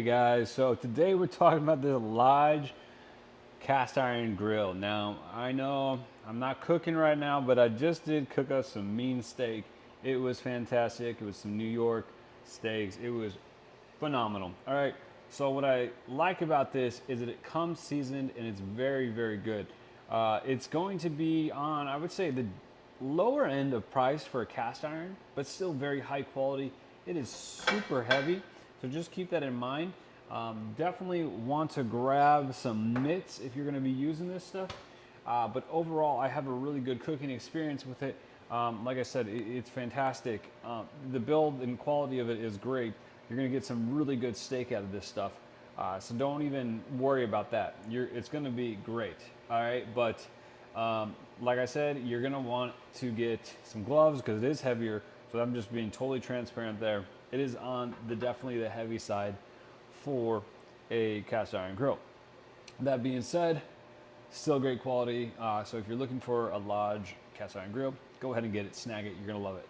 Hey guys, so today we're talking about the large cast iron grill. Now, I know I'm not cooking right now, but I just did cook us some mean steak. It was fantastic. It was some New York steaks. It was phenomenal. All right, so what I like about this is that it comes seasoned and it's very, very good. It's going to be on, I would say, the lower end of price for a cast iron, but still very high quality. It is super heavy, so just keep that in mind. Definitely want to grab some mitts if you're going to be using this stuff. But overall, I have a really good cooking experience with it. Like I said, it's fantastic. The build and quality of it is great. You're going to get some really good steak out of this stuff. So don't even worry about that. It's going to be great. All right, but like I said, you're going to want to get some gloves because it is heavier. So I'm just being totally transparent there. It is on the definitely the heavy side for a cast iron grill. That being said, still great quality. So if you're looking for a large cast iron grill, go ahead and get it, snag it. You're gonna love it.